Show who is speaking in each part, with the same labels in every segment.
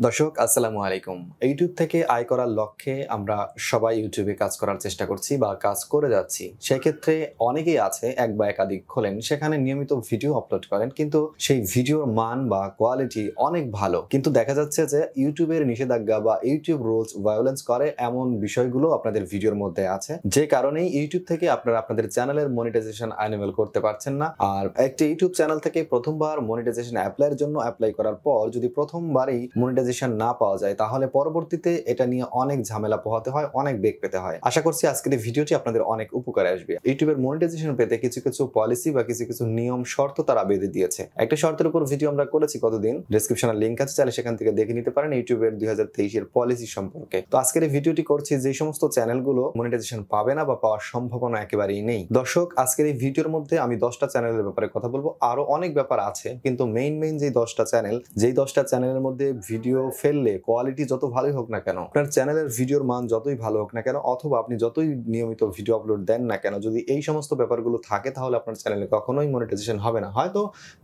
Speaker 1: দর্শক আসসালামু আলাইকুম। ইউটিউব থেকে আয় করার লক্ষ্যে আমরা সবাই ইউটিউবে কাজ করার চেষ্টা করছি বা কাজ করে যাচ্ছি। সেক্ষেত্রে অনেকেই আছে এক বা একাধিক খোলেন, সেখানে নিয়মিত ভিডিও আপলোড করেন, কিন্তু সেই ভিডিওর মান বা কোয়ালিটি অনেক ভালো, কিন্তু দেখা যাচ্ছে যে ইউটিউবের নিষেধাজ্ঞা বা ইউটিউব রুলস ভায়োলেন্স করে এমন বিষয়গুলো আপনাদের ভিডিওর মধ্যে আছে, যে কারণেই ইউটিউব থেকে আপনারা আপনাদের চ্যানেলের মনিটাইজেশন এনেবল করতে পারছেন না। আর একটা ইউটিউব চ্যানেল থেকে প্রথমবার মনিটাইজেশন অ্যাপ্লাইয়ের জন্য অ্যাপ্লাই করার পর যদি প্রথমবারই মনিটাইজেশন না পাওয়া যায়, তাহলে পরবর্তীতে এটা নিয়ে অনেক ঝামেলা পোহাতে হয়, অনেক বেগ পেতে হয়। আশা করছি আজকের এই ভিডিওটি আপনাদের অনেক উপকারে আসবে। ইউটিউবের মনিটাইজেশন পেতে কিছু কিছু পলিসি বা কিছু কিছু নিয়ম শর্ত তারা বেঁধে দিয়েছে। একটা শর্তের উপর ভিডিও আমরা করেছি কতদিন, ডেসক্রিপশনে লিংক আছে, চাইলে সেখান থেকে দেখে নিতে পারেন ইউটিউবের 2023 এর পলিসি সম্পর্কে। তো আজকের এই ভিডিওটি করছি যে সমস্ত চ্যানেলগুলো মনিটাইজেশন পাবে না বা পাওয়ার সম্ভাবনা একেবারেই নেই। দর্শক, আজকের এই ভিডিওর মধ্যে আমি 10টা চ্যানেলের ব্যাপারে কথা বলবো। আরো অনেক ব্যাপার আছে, কিন্তু মেইন যে 10টা চ্যানেল, যেই 10টা চ্যানেলের মধ্যে ভিডিও ফেললে কোয়ালিটি যত ভালোই হোক না কেন, আপনার চ্যানেলের ভিডিওর মান যতই ভালো হোক না কেন, অথবা আপনি যতই নিয়মিত ভিডিও আপলোড দেন না কেন, যদি এই সমস্ত ব্যাপারগুলো থাকে, তাহলে আপনার চ্যানেলে কখনোই মনিটাইজেশন হবে না। হয়তো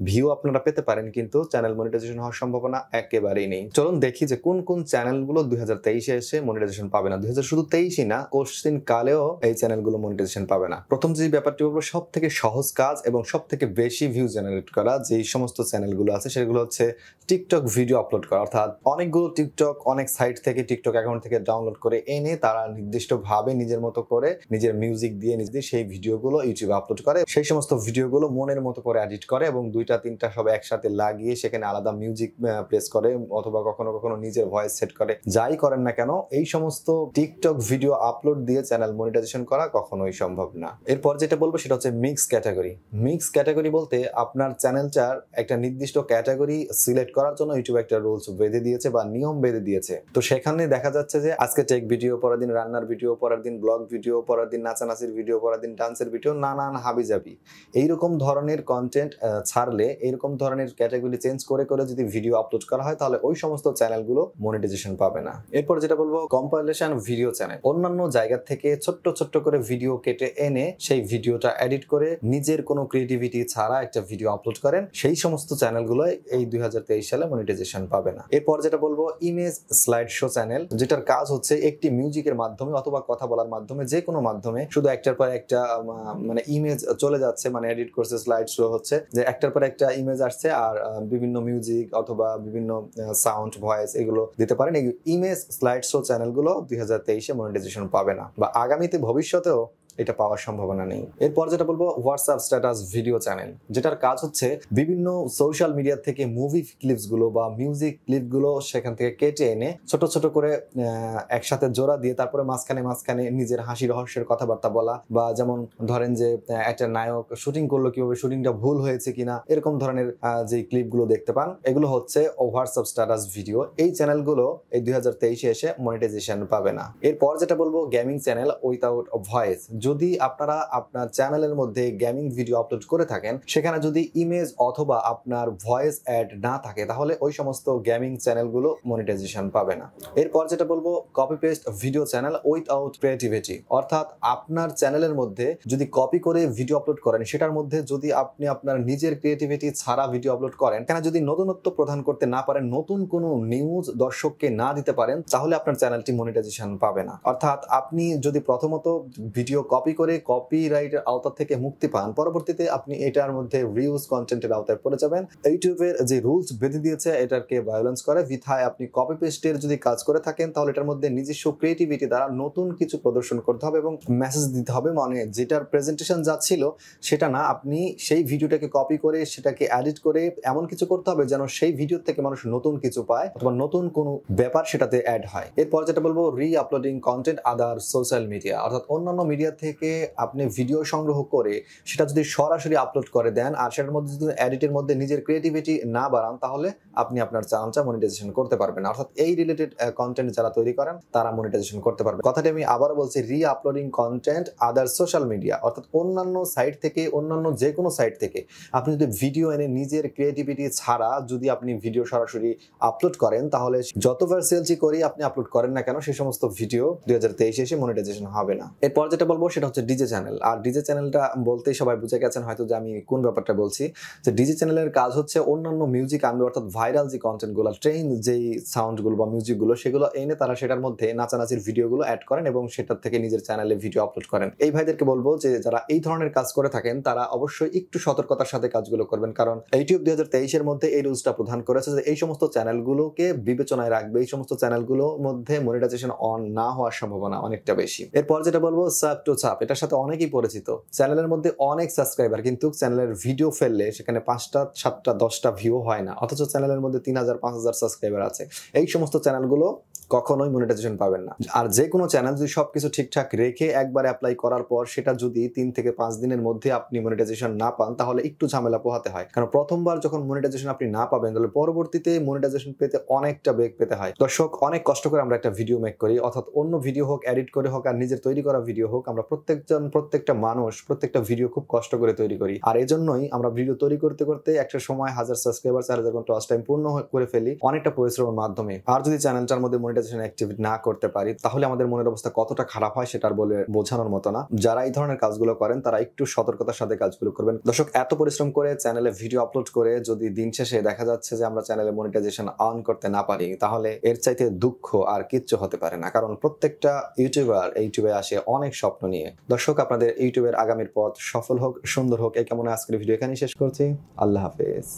Speaker 1: ভিউ আপনারা পেতে পারেন, কিন্তু চ্যানেল মনিটাইজেশন হওয়ার সম্ভাবনা একেবারেই নেই। চলুন দেখি যে কোন কোন চ্যানেলগুলো 2023 এ এসে মনিটাইজেশন পাবে না। 2023 না, কোশ্চিন কালেও এই চ্যানেলগুলো মনিটাইজেশন পাবে না। প্রথম যে ব্যাপারটি বলবো, সব থেকে সহজ কাজ এবং সব থেকে বেশি ভিউ জেনারেট করা যেই সমস্ত চ্যানেলগুলো আছে, সেগুলো হচ্ছে টিকটক ভিডিও আপলোড করা। অর্থাৎ অনেকগুলো টিকটক অনেক সাইট থেকে টিকটক অ্যাকাউন্ট থেকে ডাউনলোড করে এনে তারা নির্দিষ্টভাবে নিজের মতো করে নিজের মিউজিক দিয়ে নিজে সেই ভিডিওগুলো ইউটিউবে আপলোড করে। সেই সমস্ত ভিডিওগুলো মনের মতো করে এডিট করে এবং দুইটা তিনটা সব একসাথে লাগিয়ে সেখানে আলাদা মিউজিক প্লেস করে, অথবা কখনো কখনো নিজের ভয়েস সেট করে। যাই করেন না কেন, এই সমস্ত টিকটক ভিডিও আপলোড দিয়ে চ্যানেল মনিটাইজেশন করা কখনোই সম্ভব না। এরপর যেটা বলবো সেটা হচ্ছে মিক্স ক্যাটাগরি। মিক্স ক্যাটাগরি বলতে আপনার চ্যানেলটার একটা নির্দিষ্ট ক্যাটাগরি সিলেক্ট করার জন্য ইউটিউব একটা রুলস বেঁধে দিয়েছে বা নিয়ম বেঁধে দিয়েছে। তো সেখানে দেখা যাচ্ছে যে আজকে টেক ভিডিও, পরের দিন রান্নার ভিডিও, পরের দিন ব্লগ ভিডিও, পরের দিন নাচানাচির ভিডিও, পরের দিন ডান্সের ভিডিও, নানান হাবিজাবি এইরকম ধরনের কন্টেন্ট ছাড়লে, এরকম ধরনের ক্যাটাগরি চেঞ্জ করে করে যদি ভিডিও আপলোড করা হয়, তাহলে ওই সমস্ত চ্যানেলগুলো মনিটাইজেশন পাবে না। এরপর যেটা বলবো কম্পাইলেশন ভিডিও চ্যানেল। অন্যান্য জায়গা থেকে ছোট্ট ছোট্ট করে ভিডিও কেটে এনে সেই ভিডিওটা এডিট করে নিজের কোনো ক্রিয়েটিভিটি ছাড়া একটা ভিডিও আপলোড করেন, সেই সমস্ত চ্যানেলগুলো এই 2023 সালে মনিটাইজেশন পাবে না। এরপর যেটা বলবো ইমেজ স্লাইড শো চ্যানেল, যেটার কাজ হচ্ছে একটি মিউজিকের মাধ্যমে অথবা কথা বলার মাধ্যমে, যে কোনো মাধ্যমে শুধু একটার পর একটা মানে ইমেজ চলে যাচ্ছে, মানে এডিট করছে, স্লাইড শো হচ্ছে যে একটার পর একটা ইমেজ আসছে আর বিভিন্ন মিউজিক অথবা বিভিন্ন সাউন্ড ভয়েস এগুলো দিতে পারেন। এই ইমেজ স্লাইড শো চ্যানেলগুলো 2023 মনিটাইজেশন পাবে না, বা আগামীতে ভবিষ্যতেও এটা পাওয়ার সম্ভাবনা নেই। এরপর যেটা বলবো হোয়াটসঅ্যাপ স্ট্যাটাস ভিডিও চ্যানেল, যেটার কাজ হচ্ছে বিভিন্ন সোশ্যাল মিডিয়া থেকে মুভি ক্লিপস গুলো বা মিউজিক ক্লিপ গুলো সেখান থেকে কেটে এনে ছোট ছোট করে একসাথে জোড়া দিয়ে তারপরে মাঝখানে মাঝখানে নিজের হাসি রহস্যের কথাবার্তা বলা, বা যেমন ধরেন যে একটা নায়ক শুটিং করলো, কিভাবে শুটিংটা ভুল হয়েছে কিনা, এরকম ধরনের যে ক্লিপ গুলো দেখতে পান, এগুলো হচ্ছে হোয়াটসঅ্যাপ স্ট্যাটাস ভিডিও। এই চ্যানেলগুলো এই 2023 এসে মনিটাইজেশন পাবে না। এরপর যেটা বলবো গেমিং চ্যানেল উইথাউট ভয়েস। যদি আপনারা আপনার চ্যানেলের মধ্যে গেমিং ভিডিও আপলোড করে থাকেন, সেখানে যদি ইমেজ অথবা আপনার ভয়েস অ্যাড না থাকে, তাহলে ওই সমস্ত গেমিং চ্যানেলগুলো মনিটাইজেশন পাবে না। এরপর যেটা বলবো copy paste video channel without creativity. অর্থাৎ আপনার চ্যানেলের মধ্যে যদি কপি করে ভিডিও আপলোড করেন, সেটার মধ্যে যদি আপনি আপনার নিজের ক্রিয়েটিভিটি ছাড়া ভিডিও আপলোড করেন, কেন যদি নতুনত্ব প্রদান করতে না পারেন, নতুন কোনো নিউজ দর্শককে না দিতে পারেন, তাহলে আপনার চ্যানেলটি মনিটাইজেশন পাবে না। অর্থাৎ আপনি যদি প্রথমত ভিডিও কপি করে কপিরাইটের আওতা থেকে মুক্তি পান, পরবর্তীতে আপনি এটার মধ্যে রিউজ কন্টেন্টের আওতায় পড়ে যাবেন। ইউটিউবের যে রুলস বেঁধে দিয়েছে এটাকে ভায়োলেন্স করে, বিধায় আপনি কপি পেস্টের যদি কাজ করে থাকেন, তাহলে এটার মধ্যে নিজস্ব ক্রিয়েটিভিটি দ্বারা নতুন কিছু প্রদর্শন করতে হবে এবং মেসেজ দিতে হবে, মানে যেটার প্রেজেন্টেশন যাচ্ছিল সেটা না, আপনি সেই ভিডিওটাকে কপি করে সেটাকে এডিট করে এমন কিছু করতে হবে যেন সেই ভিডিও থেকে মানুষ নতুন কিছু পায় অথবা নতুন কোনো ব্যাপার সেটাতে অ্যাড হয়। এরপর যেটা বলবো রি আপলোডিং কন্টেন্ট আদার সোশ্যাল মিডিয়া। অর্থাৎ অন্যান্য মিডিয়া থেকে আপনি ভিডিও সংগ্রহ করে সেটা যদি সরাসরি আপলোড করে দেন আর সেটার মধ্যে যদি এডিটের মধ্যে নিজের ক্রিয়েটিভিটি না বাড়ান, তাহলে আপনি আপনার চ্যানেলটা মনিটাইজেশন করতে পারবেন না। অর্থাৎ এই রিলেটেড কন্টেন্ট যারা তৈরি করেন তারা মনিটাইজেশন করতে পারবে। কথাটি আমি আবারও বলছি, রি আপলোডিং কন্টেন্ট আদার সোশ্যাল মিডিয়া। অর্থাৎ অন্যান্য সাইট থেকে, অন্যান্য যে কোনো সাইট থেকে আপনি যদি ভিডিও এনে নিজের ক্রিয়েটিভিটি ছাড়া যদি আপনি ভিডিও সরাসরি আপলোড করেন, তাহলে যতবার সেলসি করি আপনি আপলোড করেন না কেন, সেই সমস্ত ভিডিও 2023 এসে মনিটাইজেশন হবে না। এরপর যেটা বলবো সেটা হচ্ছে ডিজে চ্যানেল। আর ডিজে চ্যানেলটা বলতেই সবাই বুঝে গেছেন হয়তো যে আমি কোন ব্যাপারটা বলছি। যে ডিজে চ্যানেলের কাজ হচ্ছে অন্যান্য মিউজিক আনবে, অর্থাৎ ভাইরাল যে কন্টেন্টগুলো, ট্রেন্ড যেই সাউন্ডগুলো বা মিউজিকগুলো সেগুলো এনে তারা সেটার মধ্যে নাচানাচির ভিডিওগুলো অ্যাড করেন এবং সেটার থেকে নিজের চ্যানেলে ভিডিও আপলোড করেন। এই ভাইদেরকে বলবো যে যারা এই ধরনের কাজ করে থাকেন তারা অবশ্যই একটু সতর্কতার সাথে কাজগুলো করবেন, কারণ ইউটিউব 2023-এর মধ্যে এই রুলসটা প্রদান করেছে যে এই সমস্ত চ্যানেলগুলোকে বিবেচনায় রাখবে। এই সমস্ত চ্যানেলগুলোর মধ্যে মনিটাইজেশন অন না হওয়ার সম্ভাবনা অনেকটা বেশি। এরপর যেটা বলবো, সাব টু সাব, এটার সাথে অনেকেই পরিচিত। চ্যানেলের মধ্যে অনেক সাবস্ক্রাইবার, কিন্তু চ্যানেলের ভিডিও ফেললে সেখানে 5টা 7টা 10টা ভিউ হয় না, অথচ চ্যানেলের মধ্যে 3000 5000 সাবস্ক্রাইবার আছে। এই সমস্ত চ্যানেলগুলো কখনোই মনিটাইজেশন পাবেন না। আর যে কোনো চ্যানেল যদি সবকিছু ঠিকঠাক রেখে একবার অ্যাপ্লাই করার পর সেটা যদি 3 থেকে 5 দিনের মধ্যে আপনি মনিটাইজেশন না পান, তাহলে একটু ঝামেলা পোহাতে হয়। কারণ প্রথমবার যখন মনিটাইজেশন আপনি না পাবেন, তাহলে পরবর্তীতে মনিটাইজেশন পেতে অনেকটা বেগ পেতে হয়। দর্শক, অনেক কষ্ট করে আমরা একটা ভিডিও মেক করি, অর্থাৎ অন্য ভিডিও হোক, এডিট করে হোক, আর নিজের তৈরি করা ভিডিও হোক, আমরা প্রত্যেকটা মানুষ প্রত্যেকটা ভিডিও খুব কষ্ট করে তৈরি করি। আর এজন্যই আমরা ভিডিও তৈরি করতে করতে একটা সময় 1000 সাবস্ক্রাইবার 4000 ঘন্টা ওয়াচ টাইম পূর্ণ করে ফেলি অনেকটা পরিশ্রমের মাধ্যমে। আর যদি চ্যানেলটার মধ্যে মনিটাইজেশন অ্যাক্টিভেট না করতে পারি, তাহলে আমাদের মনের অবস্থা কতটা খারাপ হয় সেটার বলে বোঝানোর মতো না। যারা এই ধরনের কাজগুলো করেন তারা একটু সতর্কতার সাথে কাজগুলো করবেন। দর্শক, এত পরিশ্রম করে চ্যানেলে ভিডিও আপলোড করে যদি দিন শেষে দেখা যাচ্ছে যে আমরা চ্যানেলে মনিটাইজেশন অন করতে না পারি, তাহলে এর চাইতে দুঃখ আর কিচ্ছু হতে পারে না। কারণ প্রত্যেকটা ইউটিউবার ইউটিউবে আসে অনেক স্বপ্ন নিয়ে। দর্শক, আপনাদের ইউটিউবের আগামীর পথ সফল হোক, সুন্দর হোক, এই কামনা আজকের ভিডিও এখানেই শেষ করছি। আল্লাহ হাফেজ।